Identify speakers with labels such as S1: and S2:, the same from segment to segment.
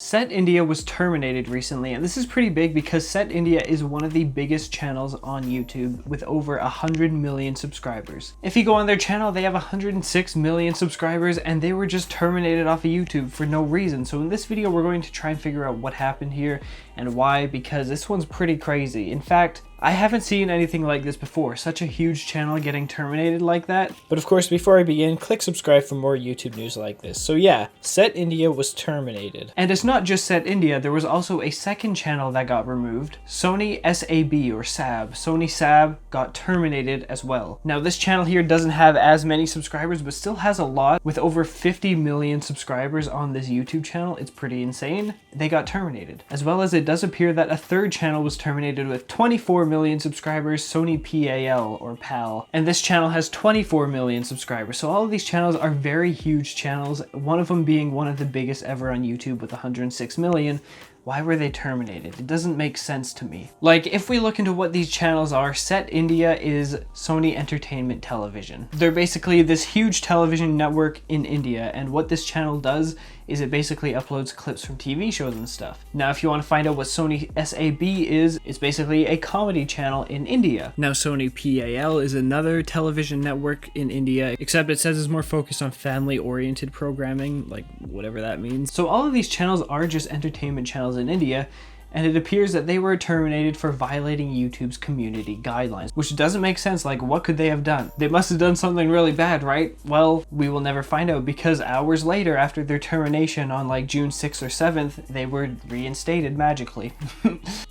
S1: Set India was terminated recently, and this is pretty big because Set India is one of the biggest channels on YouTube with over 100 million subscribers. If you go on their channel, they have 106 million subscribers and they were just terminated off of YouTube for no reason. So in this video, we're going to try and figure out what happened here and why, because this one's pretty crazy. In fact, I haven't seen anything like this before, such a huge channel getting terminated like that. But of course, before I begin, click subscribe for more YouTube news like this. So yeah, Set India was terminated. And it's not just Set India, there was also a second channel that got removed, Sony SAB or SAB. Sony SAB got terminated as well. Now this channel here doesn't have as many subscribers, but still has a lot. With over 50 million subscribers on this YouTube channel, it's pretty insane. They got terminated. As well as it does appear that a third channel was terminated with 24 million subscribers, Sony PAL or PAL, and this channel has 24 million subscribers. So all of these channels are very huge channels, one of them being one of the biggest ever on YouTube with 106 million. Why were they terminated? It doesn't make sense to me. Like, if we look into what these channels are, Set India is Sony Entertainment Television. They're basically this huge television network in India, and what this channel does is it basically uploads clips from TV shows and stuff. Now, if you want to find out what Sony SAB is, it's basically a comedy channel in India. Now, Sony PAL is another television network in India, except it says it's more focused on family-oriented programming, like whatever that means. So all of these channels are just entertainment channels in India, and it appears that they were terminated for violating YouTube's community guidelines, which doesn't make sense. Like, what could they have done? They must have done something really bad, right? Well, we will never find out, because hours later, after their termination on like June 6th or 7th, they were reinstated magically.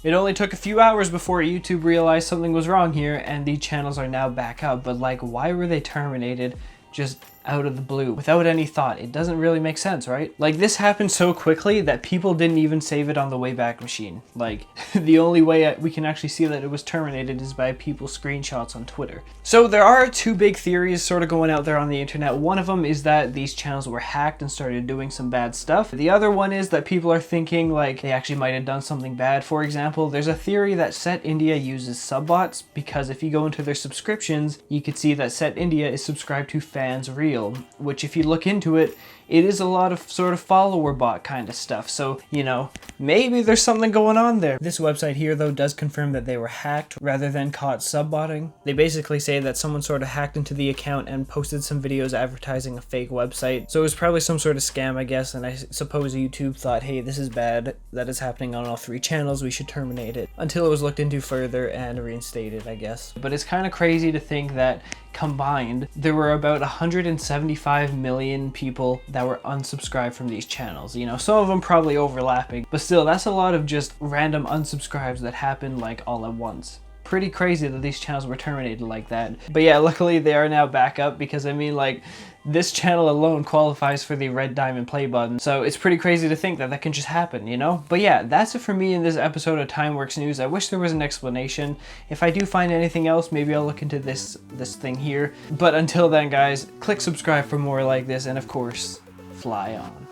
S1: It only took a few hours before YouTube realized something was wrong here, and the channels are now back up. But like, why were they terminated just out of the blue without any thought? It doesn't really make sense, right? Like, this happened so quickly that people didn't even save it on the Wayback Machine. Like, the only way we can actually see that it was terminated is by people's screenshots on Twitter. So there are two big theories sort of going out there on the internet. One of them is that these channels were hacked and started doing some bad stuff. The other one is that people are thinking like they actually might have done something bad. For example, there's a theory that Set India uses subbots, because if you go into their subscriptions, you could see that Set India is subscribed to Fans Real, which if you look into it, it is a lot of sort of follower bot kind of stuff. So, you know, maybe there's something going on there. This website here, though, does confirm that they were hacked rather than caught subbotting. They basically say that someone sort of hacked into the account and posted some videos advertising a fake website. So it was probably some sort of scam, I guess, and I suppose YouTube thought, hey, this is bad. That is happening on all three channels. We should terminate it. Until it was looked into further and reinstated, I guess. But it's kind of crazy to think that combined, there were about 175 million people that were unsubscribed from these channels. You know, some of them probably overlapping, but still, that's a lot of just random unsubscribes that happened like all at once. Pretty crazy that these channels were terminated like that. But yeah, luckily they are now back up, because I mean, like, this channel alone qualifies for the red diamond play button. So it's pretty crazy to think that that can just happen, you know? But yeah, that's it for me in this episode of Timeworks News. I wish there was an explanation. If I do find anything else, maybe I'll look into this thing here. But until then, guys, click subscribe for more like this, and of course, fly on.